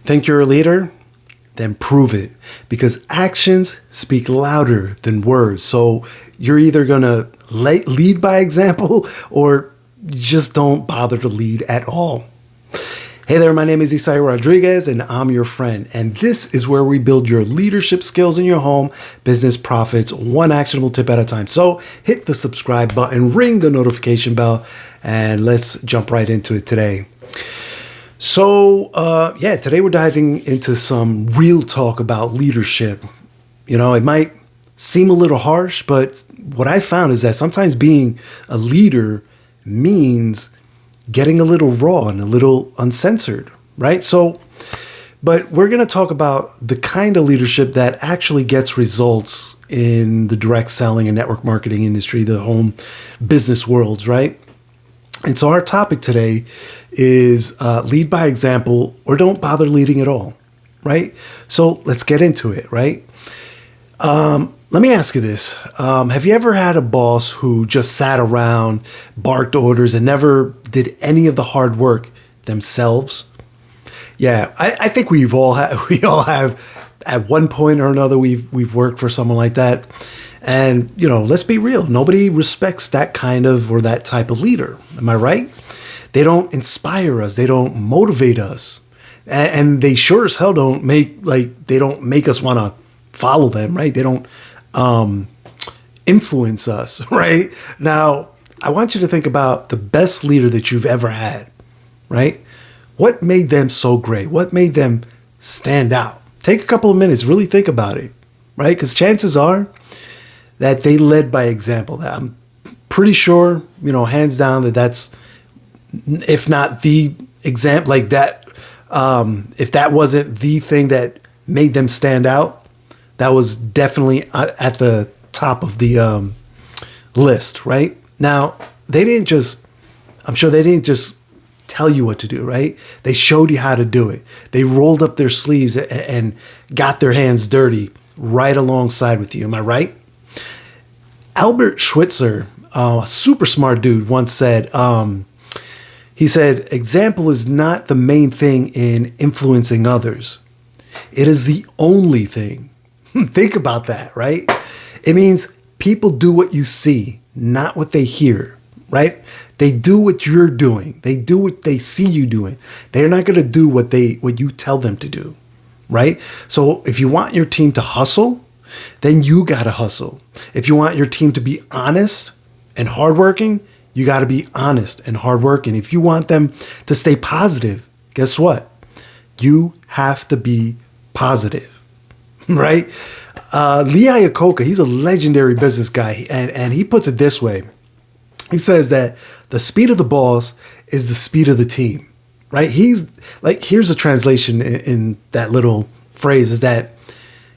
Think you're a leader? Then prove it, because actions speak louder than words. So you're either going to lead by example or just don't bother to lead at all. Hey there, my name is Isai Rodriguez and I'm your friend. And this is where we build your leadership skills in your home, business, profits, one actionable tip at a time. So hit the subscribe button, ring the notification bell, and let's jump right into it today. So, today we're diving into some real talk about leadership. You know, it might seem a little harsh, but what I found is that sometimes being a leader means getting a little raw and a little uncensored, right? So, but we're going to talk about the kind of leadership that actually gets results in the direct selling and network marketing industry, the home business worlds, right? And so our topic today is lead by example or don't bother leading at all, right? So let's get into it, right? Let me ask you this. Have you ever had a boss who just sat around, barked orders, and never did any of the hard work themselves? Yeah, I think we all have at one point or another, we've worked for someone like that. And, you know, let's be real. Nobody respects that kind of or that type of leader. Am I right? They don't inspire us. They don't motivate us. And they sure as hell don't make us want to follow them, right? They don't influence us, right? Now, I want you to think about the best leader that you've ever had, right? What made them so great? What made them stand out? Take a couple of minutes, really think about it, right? Because chances are that they led by example. That I'm pretty sure, you know, hands down that's, if not the example, like that, if that wasn't the thing that made them stand out, that was definitely at the top of the list, right? Now, I'm sure they didn't just tell you what to do, right? They showed you how to do it. They rolled up their sleeves and got their hands dirty right alongside with you. Am I right? Albert Schweitzer, a super smart dude, once said, he said, example is not the main thing in influencing others. It is the only thing. Think about that, right? It means people do what you see, not what they hear, right? They do what you're doing. They do what they see you doing. They're not going to do what you tell them to do, right? So if you want your team to hustle, then you got to hustle. If you want your team to be honest and hardworking, you got to be honest and hardworking. If you want them to stay positive, guess what? You have to be positive, right? Lee Iacocca, he's a legendary business guy, and he puts it this way. He says that the speed of the boss is the speed of the team, right? He's like, here's a translation in that little phrase, is that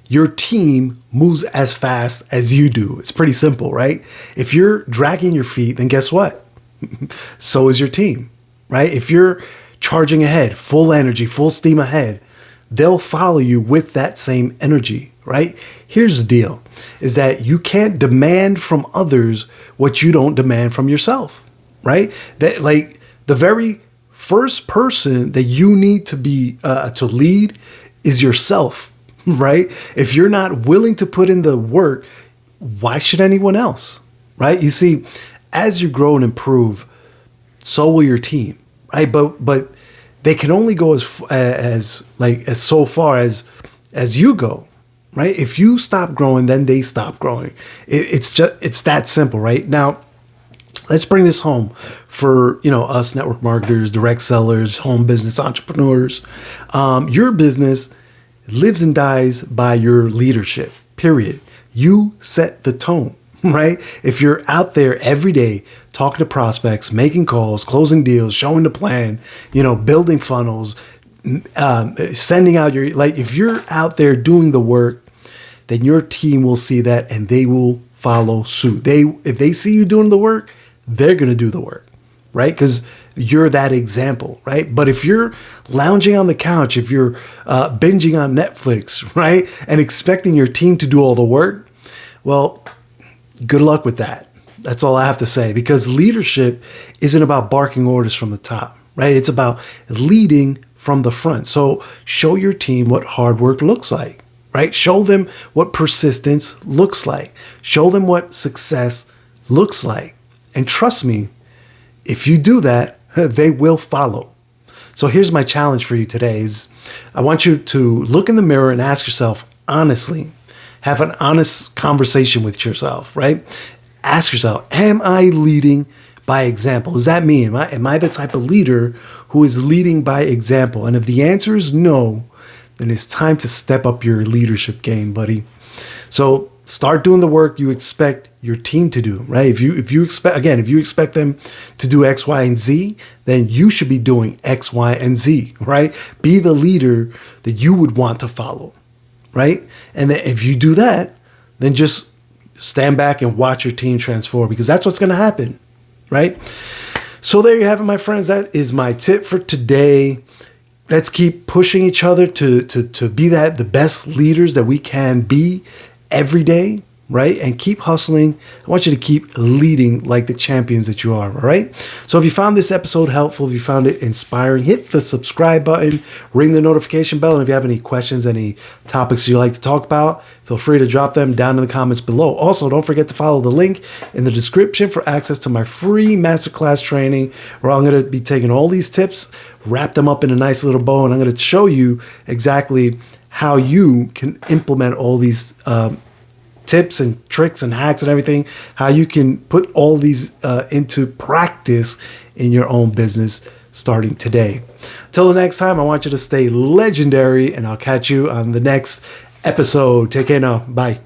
your team moves as fast as you do. It's pretty simple, right? If you're dragging your feet, then guess what? So is your team, right? If you're charging ahead, full energy, full steam ahead, they'll follow you with that same energy, right? Here's the deal, is that you can't demand from others what you don't demand from yourself, right? That, like, the very first person that you need to be to lead is yourself. Right? If you're not willing to put in the work, why should anyone else? Right? You see, as you grow and improve, so will your team. Right? But they can only go as so far as you go. Right? If you stop growing, then they stop growing. It's that simple. Right? Now, let's bring this home for, you know, us network marketers, direct sellers, home business entrepreneurs. Your business lives and dies by your leadership, period. You set the tone, right? If you're out there every day talking to prospects, making calls, closing deals, showing the plan, you know, building funnels, sending out if you're out there doing the work, then your team will see that and they will follow suit. If they see you doing the work, they're going to do the work, right? Because you're that example, right? But if you're lounging on the couch, if you're binging on Netflix, right, and expecting your team to do all the work, well, good luck with that. That's all I have to say, because leadership isn't about barking orders from the top, right? It's about leading from the front. So show your team what hard work looks like, right? Show them what persistence looks like. Show them what success looks like. And trust me, if you do that, they will follow. So here's my challenge for you today is I want you to look in the mirror and ask yourself honestly, have an honest conversation with yourself, right? Ask yourself, am I leading by example? Is that me? Am I the type of leader who is leading by example? And if the answer is no, then it's time to step up your leadership game, buddy. So start doing the work you expect your team to do, right? If you expect them to do X, Y, and Z, then you should be doing X, Y, and Z, right? Be the leader that you would want to follow, right? And then if you do that, then just stand back and watch your team transform, because that's what's going to happen, right? So there you have it, my friends. That is my tip for today. Let's keep pushing each other to be the best leaders that we can be every day, right? And keep hustling. I want you to keep leading like the champions that you are, all right? So if you found this episode helpful, if you found it inspiring, hit the subscribe button, ring the notification bell, and if you have any questions, any topics you'd like to talk about, feel free to drop them down in the comments below. Also, don't forget to follow the link in the description for access to my free masterclass training, where I'm going to be taking all these tips, wrap them up in a nice little bow, and I'm going to show you exactly how you can implement all these tips and tricks and hacks and everything, how you can put all these into practice in your own business starting today. Till the next time, I want you to stay legendary, and I'll catch you on the next episode. Take care now. Bye.